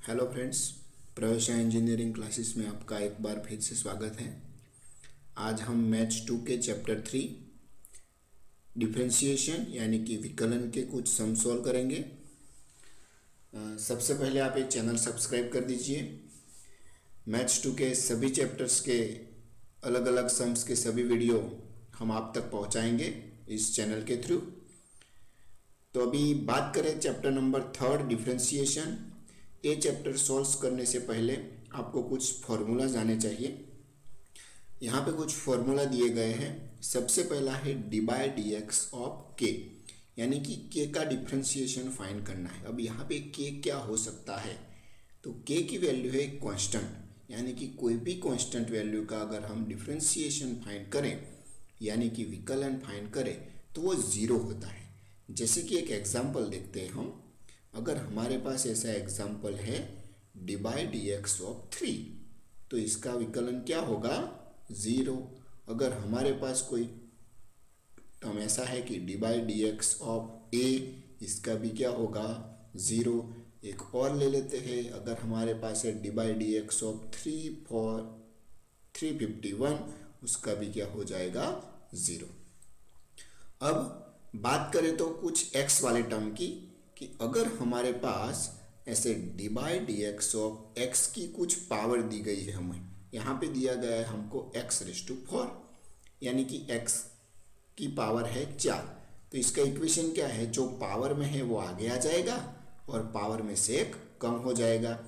Hello friends, प्रवेश engineering classes में आपका एक बार फिर से स्वागत है। आज हम मैथ्स 2 के चैप्टर 3 डिफरेंशिएशन यानी कि विकलन के कुछ सम सॉल्व करेंगे। सबसे पहले आप एक चैनल सब्सक्राइब कर दीजिए। मैथ्स 2 के सभी चैप्टर्स के अलग अलग सम्स के सभी वीडियो हम आप तक पहुंचाएंगे इस चैनल के थ्रू। तो अभी बात करें चैप्टर नंबर 3 डिफरेंशिएशन। ये चैप्टर सॉल्व करने से पहले आपको कुछ फॉर्मूलाज आने चाहिए। यहाँ पे कुछ फॉर्मूला दिए गए हैं। सबसे पहला है d by d x of के, यानी कि के का डिफरेंशिएशन फाइंड करना है। अब यहाँ पे के क्या हो सकता है, तो के की वैल्यू है कांस्टेंट, यानी कि कोई भी कांस्टेंट वैल्यू का अगर हम डिफरेंशिएशन फाइंड करें यानी कि विकलन फाइंड करें तो वो ज़ीरो होता है। जैसे कि एक एग्जाम्पल देखते हैं हम। अगर हमारे पास ऐसा एग्जाम्पल है d by d x of 3, तो इसका विकलन क्या होगा, ज़ीरो। अगर हमारे पास कोई टर्म ऐसा है कि d by d x of a, इसका भी क्या होगा, ज़ीरो। एक और ले लेते हैं। अगर हमारे पास है d by d x of 3 for 351, उसका भी क्या हो जाएगा, ज़ीरो। अब बात करें तो कुछ x वाले टर्म की, कि अगर हमारे पास ऐसे D by d x of x की कुछ पावर दी गई है, हमें यहाँ पे दिया गया है हमको x⁴, यानी कि x की पावर है 4। तो इसका इक्वेशन क्या है, जो पावर में है वो आगे आ जाएगा और पावर में से एक कम हो जाएगा।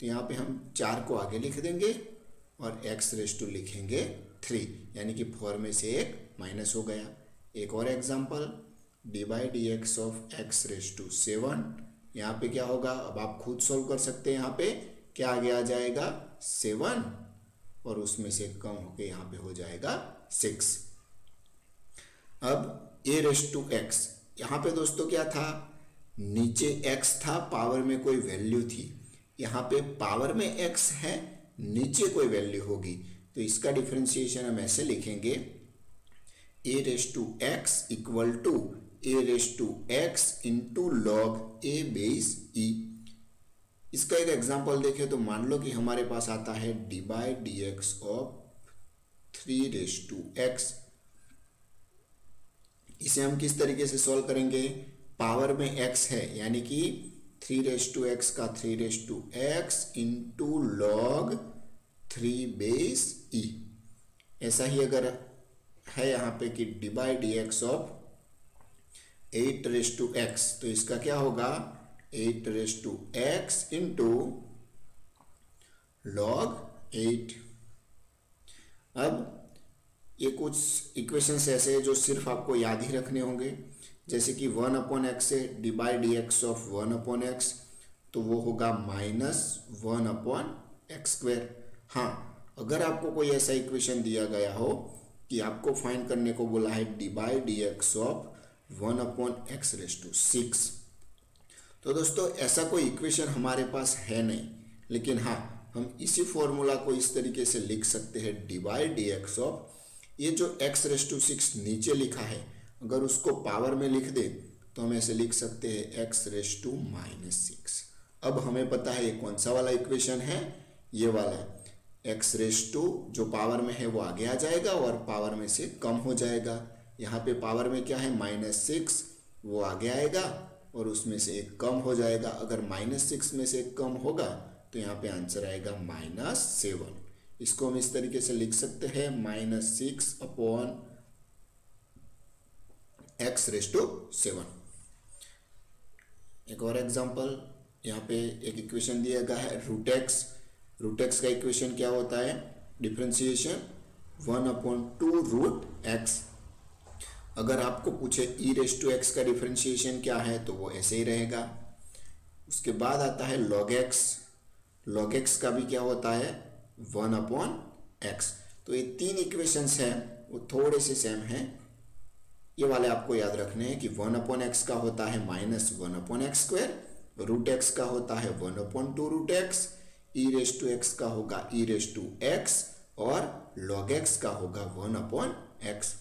तो यहाँ पे हम 4 को आगे लिख देंगे और x⁻² लिखेंगे 3, यानी कि 4 में से एक माइनस हो गया। एक और example, D by d x of x⁻7, यहाँ पे क्या होगा, अब आप खुद सोल्व कर सकते हैं। यहाँ पे क्या आगे आ जाएगा, 7, और उसमें से कम होके यहाँ पे हो जाएगा 6। अब a⁻x, यहाँ पे दोस्तों क्या था, नीचे x था, पावर में कोई वैल्यू थी। यहाँ पे पावर में x है, नीचे कोई वैल्यू होगी, तो इसका डिफरेंशिएशन हम ऐसे लिखेंगे a⁻x equal to a⁻x into log a base e। इसका एक एग्जांपल देखें तो मान लो कि हमारे पास आता है d by d x of 3⁻x। इसे हम किस तरीके से सॉल्व करेंगे, पावर में x है, यानी कि 3⁻x का 3⁻x into log 3 base e। ऐसा ही अगर है यहाँ पे कि d by d x of 8⁻x, तो इसका क्या होगा, 8⁻x इंटू लॉग 8। अब ये कुछ इक्वेशंस ऐसे हैं जो सिर्फ आपको याद ही रखने होंगे। जैसे कि 1/x है d by d x of 1/x, तो वो होगा -1/x²। हाँ, अगर आपको कोई ऐसा इक्वेशन दिया गया हो कि आपको फाइंड करने को बोला है d by d x of 1/x⁶, तो दोस्तों ऐसा कोई इक्वेशन हमारे पास है नहीं, लेकिन हाँ, हम इसी फॉर्मूला को इस तरीके से लिख सकते हैं D by d x of, ये जो x⁻6 नीचे लिखा है, अगर उसको पावर में लिख दे तो हम ऐसे लिख सकते हैं x⁻⁻6। अब हमें पता है ये कौन सा वाला इक्वेशन है, ये वाला x⁻, जो पावर में है वो आगे आ जाएगा और पावर में से कम हो जाएगा। यहाँ पे पावर में क्या है, -6, वो आगे आएगा और उसमें से एक कम हो जाएगा। अगर -6 में से एक कम होगा तो यहाँ पे आंसर आएगा -7। इसको हम इस तरीके से लिख सकते हैं -6/x⁻⁷। एक और एग्जांपल, यहाँ पे एक इक्वेशन दिया गया है √x का इक्वेशन क्या होता है, डिफरेंशिएशन 1/2√x। अगर आपको पूछे e⁻x का डिफरेंशिएशन क्या है, तो वो ऐसे ही रहेगा। उसके बाद आता है log x का भी क्या होता है, 1/x। तो ये 3 इक्वेशंस हैं, वो थोड़े से सेम हैं। ये वाले आपको याद रखने हैं कि 1/x का होता है -1/x², √x का होता है 1/2√x, e⁻x का होगा e⁻x और log x का होगा 1/x।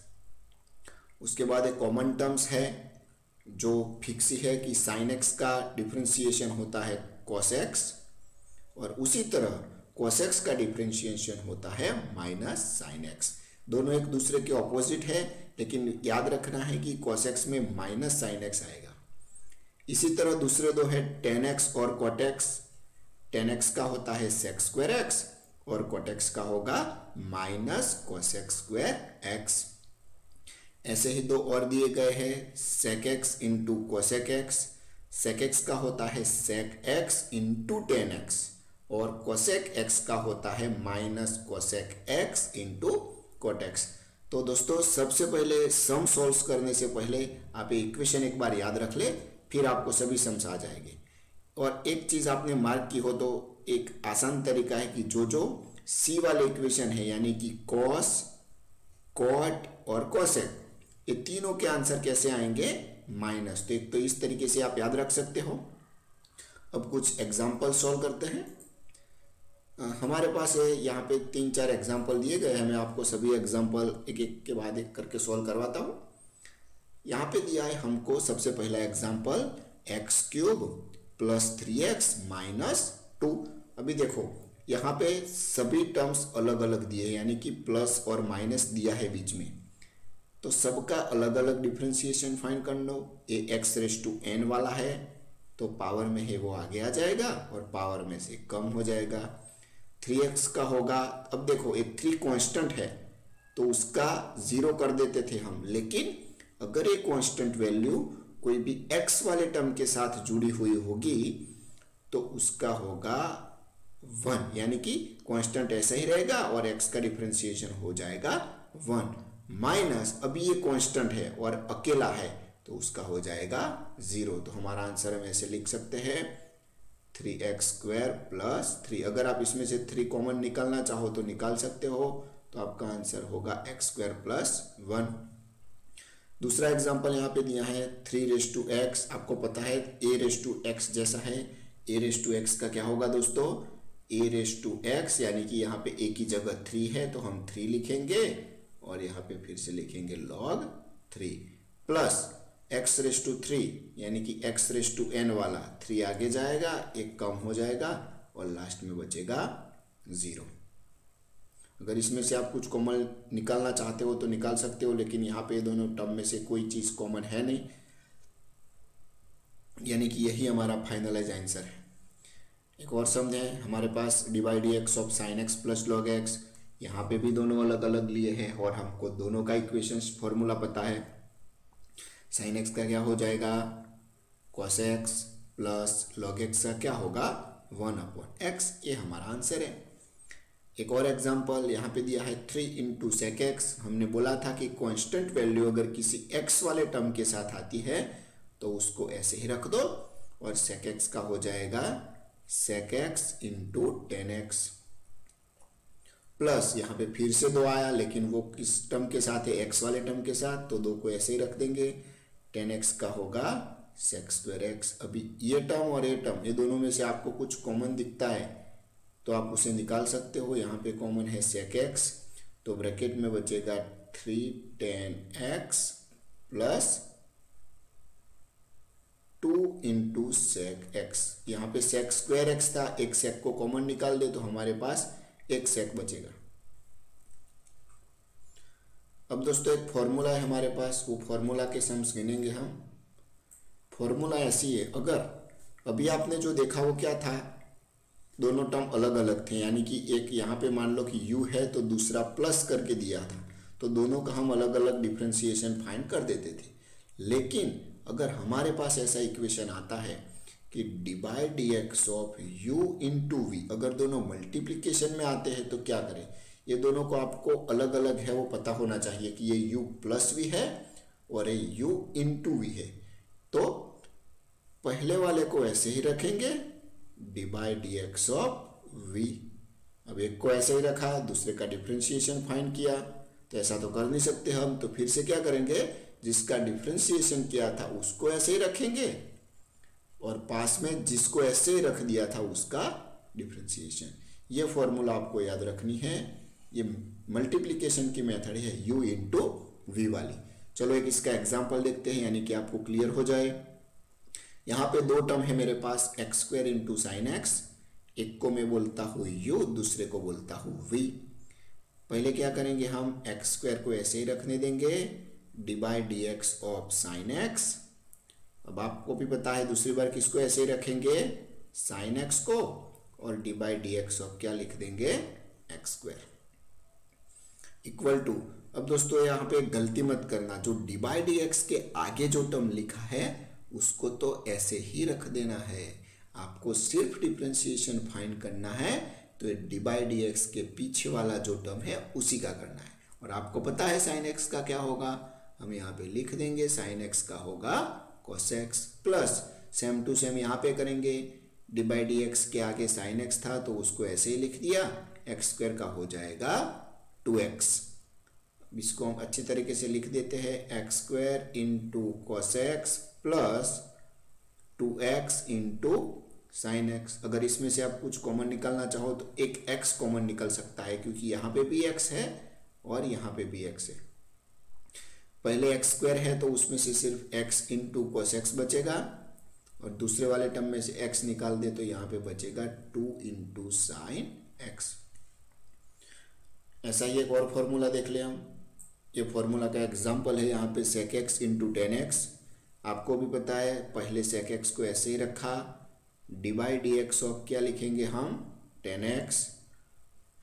उसके बाद एक कॉमन टर्म्स है जो फिक्स है कि sin x का डिफरेंशिएशन होता है cos x, और उसी तरह कोसेक्स का डिफरेंशिएशन होता है माइनस साइन एक्स। दोनों एक दूसरे के ऑपोजिट है, लेकिन याद रखना है कि कोसेक्स में माइनस साइन एक्स आएगा। इसी तरह दूसरे दो है टेन एक्स और कोटेक्स। टेन एक्स का होता है सेक स्क्वायर एक्स और कोटेक्स का होगा माइनस कोसेक स्क्वायर एक्स। ऐसे ही दो और दिए गए हैं sec x into cosec x. Sec x का होता है sec x into tan x और कोसेक एक्स का होता है minus cosec x into cot x. तो दोस्तों सबसे पहले सम सॉल्व करने से पहले आप ये इक्वेशन एक बार याद रख ले, फिर आपको सभी सम्स आ जाएंगे। और एक चीज आपने मार्क की हो तो एक आसान तरीका है कि जो सी वाले इक्वेशन है यानी कि कॉस, कॉट और कोसेक, ये तीनों के आंसर कैसे आएंगे माइनस। तो एक तो इस तरीके से आप याद रख सकते हो। अब कुछ एग्जाम्पल सॉल्व करते हैं। हमारे पास है यहाँ पे 3-4 एग्जाम्पल दिए गए हैं। मैं आपको सभी एग्जाम्पल एक एक के बाद एक करके सॉल्व करवाता हूँ। यहाँ पे दिया है हमको सबसे पहला example x cube plus 3x minus 2। अभी देखो यहाँ पे सभी टर्म्स अलग अलग दिए हैं, यानी कि प्लस और माइनस दिया है बीच में, तो सबका अलग अलग डिफ्रेंसिएशन फाइंड कर लो। ये एक्स रेस टू एन वाला है तो पावर में है वो आगे आ जाएगा और पावर में से कम हो जाएगा। 3x का होगा, अब देखो एक 3 कांस्टेंट है तो उसका 0 कर देते थे हम, लेकिन अगर ये कांस्टेंट वैल्यू कोई भी x वाले टर्म के साथ जुड़ी हुई होगी तो उसका होगा 1, यानी कि कांस्टेंट ऐसा ही रहेगा और x का डिफरेंशिएशन हो जाएगा 1 माइनस, अभी ये कांस्टेंट है और अकेला है तो उसका हो जाएगा 0। तो हमारा आंसर हम ऐसे लिख सकते हैं 3x स्क्वायर प्लस 3। अगर आप इसमें से 3 कॉमन निकालना चाहो तो निकाल सकते हो, तो आपका आंसर होगा x स्क्वायर प्लस 1। दूसरा एग्जांपल यहाँ पे दिया है 3 रेस टू एक्स। आपको पता है a रेस टू एक्स जैसा है। a रेस टू एक्स का क्या होगा दोस्तों, a रेस टू एक्स, यानी कि यहाँ पे a की जगह 3 है तो हम 3 लिखेंगे और यहाँ पे फिर से लिखेंगे log 3 plus x raise to 3, यानी कि x रेस टू n वाला 3 आगे जाएगा, एक कम हो जाएगा और लास्ट में बचेगा 0। अगर इसमें से आप कुछ कॉमन निकालना चाहते हो तो निकाल सकते हो, लेकिन यहाँ पे दोनों टर्म में से कोई चीज़ कॉमन है नहीं, यानी कि यही हमारा फाइनलाइज आंसर है। एक और सम है हमारे पास dy dx of sine x plus log x. यहाँ पे भी दोनों अलग अलग लिए हैं और हमको दोनों का इक्वेशंस फॉर्मूला पता है। साइन एक्स का क्या हो जाएगा cos x plus log x का क्या होगा 1/x। ये हमारा आंसर है। एक और एग्जांपल यहाँ पे दिया है 3 इंटू सेक एक्स। हमने बोला था कि कांस्टेंट वैल्यू अगर किसी x वाले टर्म के साथ आती है तो उसको ऐसे ही रख दो और सेक एक्स का हो जाएगा sec x into 10x plus यहाँ पे फिर से 2 आया, लेकिन वो किस टर्म के साथ है x वाले टर्म के साथ, तो 2 को ऐसे ही रख देंगे। 10x का होगा सेक स्क्वायर एक्स। अभी ये टर्म और ये टर्म, ये दोनों में से आपको कुछ कॉमन दिखता है तो आप उसे निकाल सकते हो। यहाँ पे कॉमन है सेक एक्स, तो ब्रैकेट में बचेगा 310x plus 2 into sec x. यहाँ पे सेक स्क्वायर एक्स था, एक सेक को कॉमन निकाल दे तो हमारे पास एक सेक बचेगा। अब दोस्तों एक फॉर्मूला है हमारे पास, वो फॉर्मूला के सम्स गिनेंगे हम। फॉर्मूला ऐसी है, अगर अभी आपने जो देखा वो क्या था, दोनों टर्म अलग अलग थे, यानी कि एक यहाँ पे मान लो कि u है तो दूसरा प्लस करके दिया था, तो दोनों का हम अलग अलग डिफरेंशिएशन फाइंड कर देते थे। लेकिन अगर हमारे पास ऐसा इक्वेशन आता है कि dy dx of u into v, अगर दोनों मल्टीप्लिकेशन में आते हैं तो क्या करें। ये दोनों को आपको अलग अलग है वो पता होना चाहिए कि ये u प्लस वी है और ये u इंटू वी है, तो पहले वाले को ऐसे ही रखेंगे dy dx ऑफ v। अब एक को ऐसे ही रखा, दूसरे का डिफरेंशिएशन फाइंड किया, तो ऐसा तो कर नहीं सकते हम, तो फिर से क्या करेंगे, जिसका डिफरेंशिएशन किया था उसको ऐसे ही रखेंगे और पास में जिसको ऐसे ही रख दिया था उसका डिफरेंशिएशन। ये फॉर्मूला आपको याद रखनी है। ये मल्टीप्लिकेशन की मेथड है u इंटू वी वाली। चलो एक इसका एग्जाम्पल देखते हैं, यानी कि आपको क्लियर हो जाए। यहाँ पे 2 टर्म है मेरे पास, x square into sine x, एक को मैं बोलता हूँ यू, दूसरे को बोलता हूँ वी। पहले क्या करेंगे, हम एक्स स्क्वायर को ऐसे ही रखने देंगे, d by d x of sine x. अब आपको भी पता है दूसरी बार किसको ऐसे ही रखेंगे, साइन एक्स को, और d by d x of क्या लिख देंगे, एक्स स्क्वायर इक्वल टू। अब दोस्तों यहाँ पे गलती मत करना, जो डी बाई डी एक्स के आगे जो टर्म लिखा है उसको तो ऐसे ही रख देना है। आपको सिर्फ डिफरेंशिएशन फाइंड करना है, तो डी बाई डी एक्स के पीछे वाला जो टर्म है उसी का करना है। और आपको पता है साइन एक्स का क्या होगा, हम यहाँ पे लिख देंगे साइन एक्स का होगा cos x, plus same to same यहाँ पे करेंगे, डी बाई डी एक्स के आगे साइन एक्स था तो उसको ऐसे ही लिख दिया, एक्स स्क्वायर का हो जाएगा 2x। इसको हम अच्छी तरीके से लिख देते हैं, x square into cos x plus 2x into sine x. अगर इसमें से आप कुछ कॉमन निकालना चाहो तो एक x कॉमन निकल सकता है, क्योंकि यहाँ पे भी x है और यहाँ पे भी x है। पहले एक्स स्क्वायर है तो उसमें से सिर्फ x इंटू कॉस एक्स बचेगा, और दूसरे वाले टर्म में से x निकाल दे तो यहाँ पे बचेगा 2 इंटू साइन एक्स। ऐसा ही एक और फॉर्मूला देख ले हम, ये फॉर्मूला का एग्जाम्पल है, यहाँ पे sec x into tan x. आपको भी पता है पहले सेक एक्स को ऐसे ही रखा, d by d x of क्या लिखेंगे हम, टेन एक्स,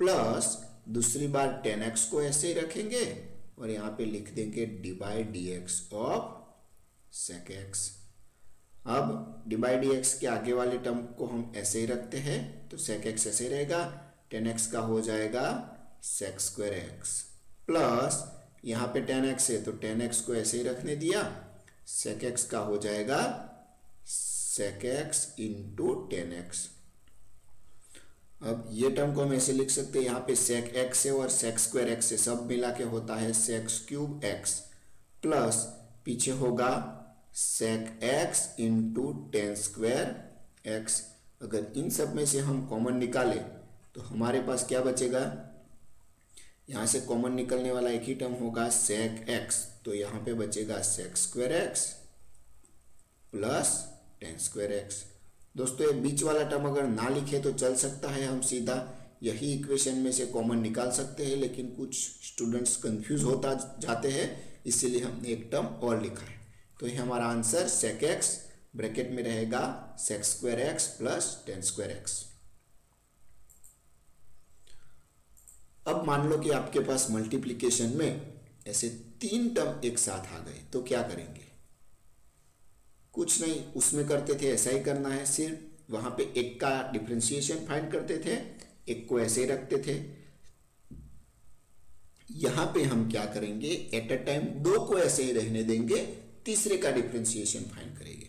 प्लस दूसरी बार टेन एक्स को ऐसे ही रखेंगे और यहाँ पे लिख देंगे d by d x of sec x. अब डी बाई डी एक्स के आगे वाले टर्म को हम ऐसे ही रखते हैं, तो सेक एक्स ऐसे रहेगा, टेन एक्स का हो जाएगा सेक स्क्वायर एक्स, प्लस यहाँ पे टेन एक्स है तो टेन एक्स को ऐसे ही रखने दिया, सेक एक्स का हो जाएगा sec x into tan x. अब ये टर्म को हम ऐसे लिख सकते हैं, यहाँ पे सेक एक्स है और सेक स्क्वायर एक्स है, सब मिला के होता है सेक क्यूब एक्स, प्लस पीछे होगा sec x into tan square x. अगर इन सब में से हम कॉमन निकालें तो हमारे पास क्या बचेगा, यहाँ से कॉमन निकलने वाला एक ही टर्म होगा सेक एक्स, तो यहाँ पे बचेगा sec square x plus tan square x. दोस्तों ये बीच वाला टर्म अगर ना लिखे तो चल सकता है, हम सीधा यही इक्वेशन में से कॉमन निकाल सकते हैं, लेकिन कुछ स्टूडेंट्स कंफ्यूज होता जाते हैं, इसीलिए हमने एक टर्म और लिखा है। तो ये हमारा आंसर सेक एक्स ब्रैकेट में रहेगा sec square x plus tan square x. अब मान लो कि आपके पास मल्टीप्लिकेशन में ऐसे तीन टर्म एक साथ आ गए, तो क्या करेंगे, कुछ नहीं उसमें करते थे, ऐसा ही करना है, सिर्फ वहां पे एक का डिफरेंशिएशन फाइंड करते थे, एक को ऐसे ही रखते थे। यहां पे हम क्या करेंगे, एट अ टाइम दो को ऐसे ही रहने देंगे, तीसरे का डिफरेंशिएशन फाइंड करेंगे।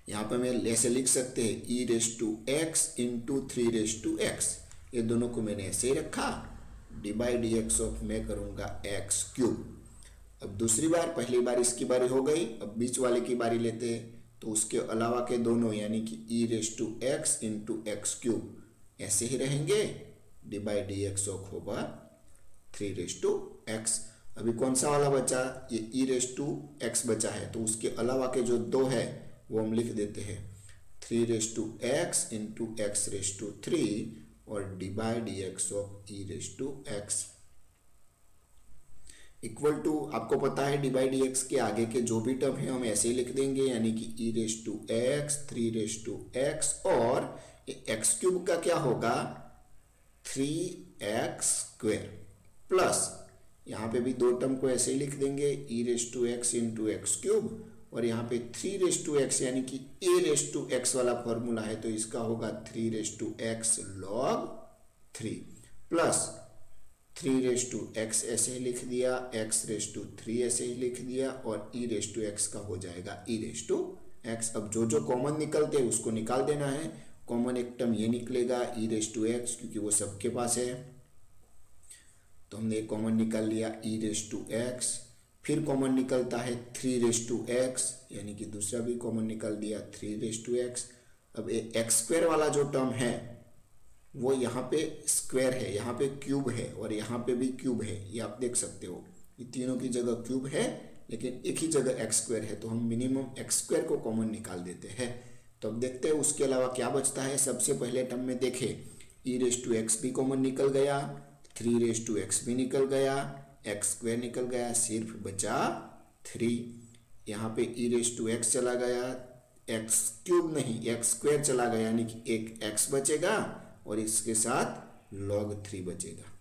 यहां पे मैं ऐसे लिख सकते हैं e raise to x into three raise to x, ये दोनों को मैंने ऐसे ही रखा, d by d x of मैं करूंगा एक्स क्यूब। अब दूसरी बार, पहली बार इसकी बारी हो गई, अब बीच वाले की बारी लेते हैं, तो उसके अलावा के दोनों यानी कि e raise to x into x cube ऐसे ही रहेंगे, d by d x of होगा थ्री रेस टू एक्स। अभी कौन सा वाला बचा, ये ई रेस टू एक्स बचा है, तो उसके अलावा के जो दो है वो हम लिख देते हैं three raise to x into x raise to three और d by d x of e raise to x equal to, आपको पता है डी बाई डी एक्स के आगे के जो भी टर्म है हम ऐसे ही लिख देंगे, यानी कि e raise to x three raise to x, और एक्स क्यूब का क्या होगा 3x स्क्वायर, प्लस यहाँ पे भी दो टर्म को ऐसे ही लिख देंगे, e raise to x into x cube, और यहाँ पे थ्री रेस टू एक्स यानी कि ए रेस टू एक्स वाला फॉर्मूला है, तो इसका होगा three raise to x log three, plus three raise to x ऐसे ही लिख दिया, एक्स रेस टू थ्री ऐसे ही लिख दिया, और ई रेस टू एक्स का हो जाएगा ई रेस टू एक्स। अब जो जो कॉमन निकलते हैं उसको निकाल देना है, कॉमन एक टर्म ये निकलेगा ई रेस टू एक्स, क्योंकि वो सबके पास है, तो हमने कॉमन निकाल लिया ई रेस टू एक्स। फिर कॉमन निकलता है थ्री रेस टू एक्स, यानी कि दूसरा भी कॉमन निकल दिया थ्री रेस टू एक्स। अब एक्स स्क्वायर वाला जो टर्म है वो यहाँ पे स्क्वायर है, यहाँ पे क्यूब है और यहाँ पे भी क्यूब है, ये आप देख सकते हो, ये तीनों की जगह क्यूब है लेकिन एक ही जगह एक्स स्क्वायर है, तो हम मिनिमम एक्स स्क्वायर को कॉमन निकाल देते हैं। तो अब देखते हैं उसके अलावा क्या बचता है। सबसे पहले टर्म में देखें, ई रेस टू एक्स भी कॉमन निकल गया, 3 रेस टू एक्स भी निकल गया, एक्स स्क्वायर निकल गया, सिर्फ बचा 3। यहाँ पे ई रेस टू एक्स चला गया, एक्स क्यूब नहीं एक्स स्क्वायर चला गया, यानी कि एक एक्स बचेगा और इसके साथ log 3 बचेगा,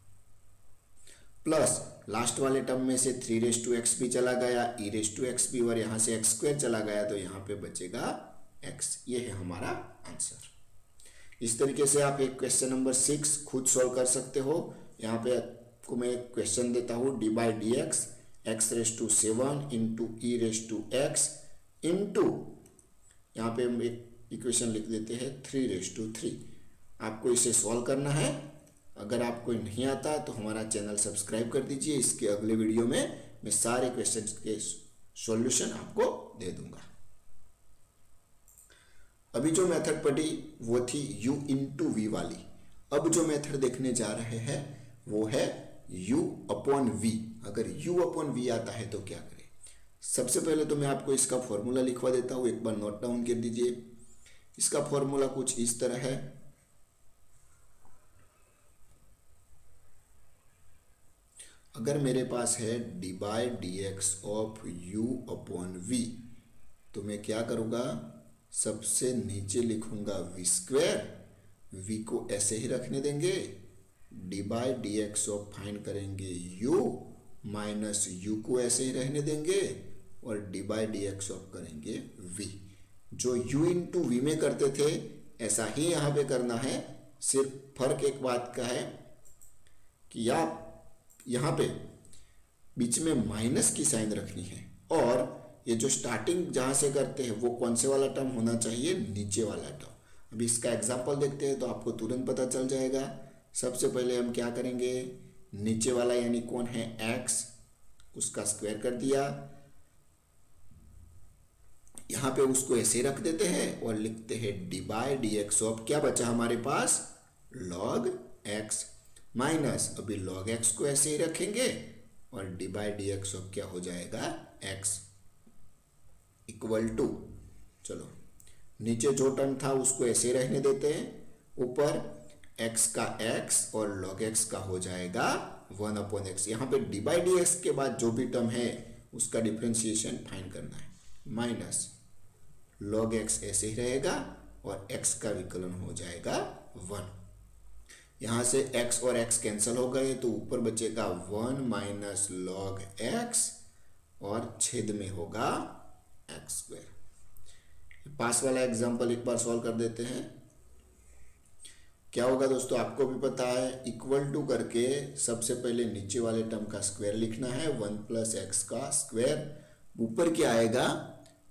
प्लस लास्ट वाले टर्म में से 3 रेस टू एक्स भी चला गया, ई रेस टू एक्स भी, और यहाँ से एक्स स्क्वायर चला गया, तो यहाँ पे बचेगा एक्स। ये है हमारा आंसर। इस तरीके से आप एक क्वेश्चन नंबर 6 खुद सॉल्व कर सकते हो। यहाँ पे आपको मैं एक क्वेश्चन देता हूँ, d by d x x raise to 7 into e raise to x into, यहाँ पे हम एक इक्वेशन लिख देते हैं 3 रेस टू 3। आपको इसे सॉल्व करना है। अगर आपको नहीं आता तो हमारा चैनल सब्सक्राइब कर दीजिए। इसके अगले वीडियो में मैं सारे क्वेश्चंस के सॉल्यूशन आपको दे दूंगा। अभी जो मेथड पढ़ी वो थी u इंटू वी वाली। अब जो मेथड देखने जा रहे हैं वो है u अपॉन v। अगर u अपॉन v आता है तो क्या करें। सबसे पहले तो मैं आपको इसका फॉर्मूला लिखवा देता हूँ, एक बार नोट डाउन कर दीजिए। इसका फॉर्मूला कुछ इस तरह है, अगर मेरे पास है d by d x of u upon v, तो मैं क्या करूँगा, सबसे नीचे लिखूंगा v स्क्वायर, v को ऐसे ही रखने देंगे, d by d x of find करेंगे u माइनस u को ऐसे ही रहने देंगे और d by d x of करेंगे v। जो u इंटू वी में करते थे ऐसा ही यहाँ पे करना है। सिर्फ फर्क एक बात का है कि आप यहाँ पे बीच में माइनस की साइन रखनी है, और ये जो स्टार्टिंग जहाँ से करते हैं वो कौन से वाला टर्म होना चाहिए, नीचे वाला टर्म। अभी इसका एग्जांपल देखते हैं तो आपको तुरंत पता चल जाएगा। सबसे पहले हम क्या करेंगे, नीचे वाला यानी कौन है x, उसका स्क्वायर कर दिया, यहाँ पे उसको ऐसे रख देते हैं और लिखते हैं D by d x of, क्या बचा हमारे पास, log x, माइनस अभी log x को ऐसे ही रखेंगे और d by d x of क्या हो जाएगा, x इक्वल टू, चलो नीचे जो टर्म था उसको ऐसे रहने देते हैं, ऊपर x का x और log x का हो जाएगा 1 अपॉन x। यहाँ पे डी बाई डी एक्स के बाद जो भी टर्म है उसका डिफ्रेंशिएशन फाइंड करना है, माइनस log x ऐसे ही रहेगा और x का विकलन हो जाएगा 1। यहाँ से x और x कैंसिल हो गए तो ऊपर बचेगा 1 माइनस log x और छेद में होगा एक्स स्क्वायर। पास वाला एग्जांपल एक बार सॉल्व कर देते हैं। क्या होगा दोस्तों, आपको भी पता है, इक्वल टू करके सबसे पहले नीचे वाले टर्म का स्क्वायर लिखना है, 1 प्लस एक्स का स्क्वायर। ऊपर क्या आएगा,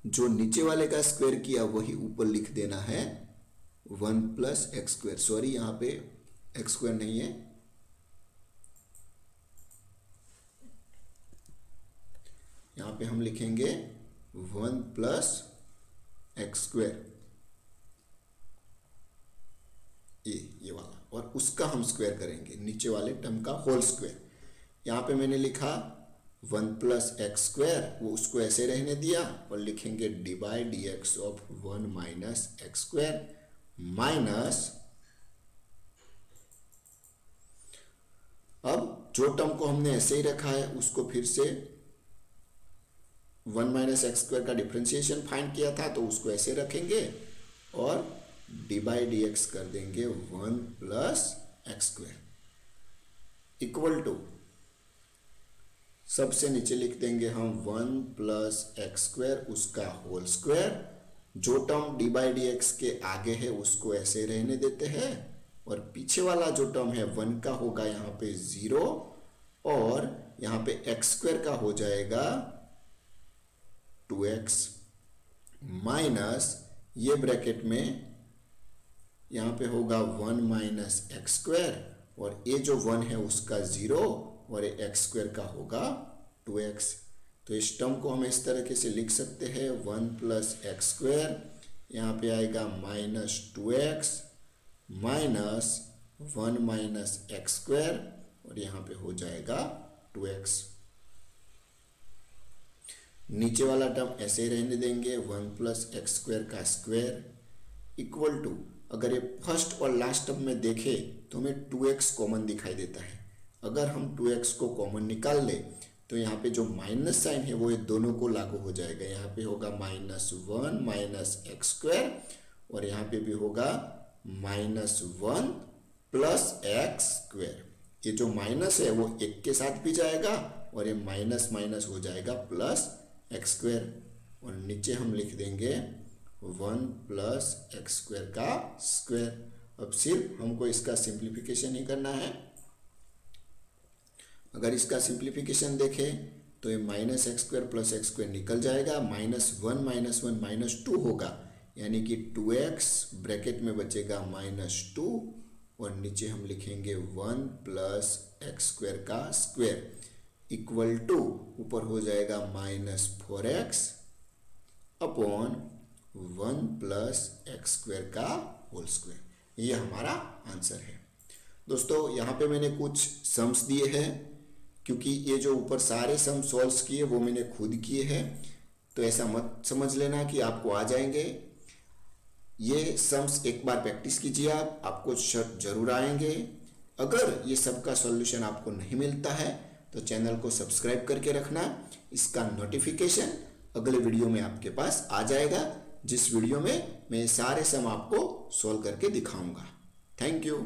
जो नीचे वाले का स्क्वायर किया वही ऊपर लिख देना है, 1 प्लस एक्स स्क्वायर। सॉरी, यहाँ पे एक्स स्क्वायर नहीं है, यहाँ पे हम लिखेंगे 1 प्लस एक्स स्क्वायर, ये वाला, और उसका हम स्क्वायर करेंगे, नीचे वाले टर्म का होल स्क्वायर। यहाँ पे मैंने लिखा 1 प्लस एक्स स्क्वायर, वो उसको ऐसे रहने दिया और लिखेंगे D by d x of 1 minus x square, minus अब जो टर्म को हमने ऐसे ही रखा है उसको फिर से 1 माइनस एक्स स्क्वायर का डिफ्रेंशिएशन फाइंड किया था तो उसको ऐसे रखेंगे और डी बाई डी एक्स कर देंगे 1 plus x square equal to, सबसे नीचे लिख देंगे हम 1 प्लस एक्स स्क्वायर उसका होल स्क्वायर। जो term d by d x के आगे है उसको ऐसे रहने देते हैं और पीछे वाला जो टर्म है 1 का होगा यहाँ पे 0 और यहाँ पे एक्स स्क्वायर का हो जाएगा 2x माइनस ये ब्रैकेट में यहाँ पे होगा 1 माइनस एक्स स्क्वायर और ये जो 1 है उसका 0 और ये एक्स स्क्वायर का होगा 2x। तो इस टर्म को हम इस तरीके से लिख सकते हैं 1 प्लस एक्स स्क्वायर, यहाँ पे आएगा minus 2x minus 1 minus x square और यहाँ पे हो जाएगा 2x। नीचे वाला टर्म ऐसे ही रहने देंगे 1 प्लस एक्स स्क्वायर का स्क्वायर, इक्वल टू, अगर ये फर्स्ट और लास्ट टर्म में देखें तो हमें 2x कॉमन दिखाई देता है। अगर हम 2x को कॉमन निकाल ले तो यहाँ पे जो माइनस साइन है वो ये दोनों को लागू हो जाएगा। यहाँ पे होगा -1 माइनस एक्स स्क्वायर और यहाँ पे भी होगा -1 प्लस एक्स स्क्वायर। ये जो माइनस है वो एक के साथ भी जाएगा और ये माइनस माइनस हो जाएगा प्लस एक्स स्क्वायर और नीचे हम लिख देंगे 1 प्लस एक्स स्क्वायर का स्क्वायर। अब सिर्फ हमको इसका सिंप्लीफिकेशन ही करना है। अगर इसका सिंप्लीफिकेशन देखें तो ये minus x square plus x square निकल जाएगा, -1 -2 होगा, यानी कि 2x ब्रैकेट में बचेगा -2 और नीचे हम लिखेंगे 1 प्लस एक्स स्क्वायर का स्क्वायर इक्वल टू ऊपर हो जाएगा -4x upon 1 plus x square का होल स्क्वायर। ये हमारा आंसर है। दोस्तों यहाँ पे मैंने कुछ सम्स दिए हैं, क्योंकि ये जो ऊपर सारे सम सॉल्व किए वो मैंने खुद किए हैं, तो ऐसा मत समझ लेना कि आपको आ जाएंगे। ये सम्स एक बार प्रैक्टिस कीजिए, आपको जरूर आएंगे। अगर ये सब का सॉल्यूशन आपको नहीं मिलता है तो चैनल को सब्सक्राइब करके रखना, इसका नोटिफिकेशन अगले वीडियो में आपके पास आ जाएगा, जिस वीडियो में मैं सारे सम आपको सॉल्व करके दिखाऊंगा। Thank you.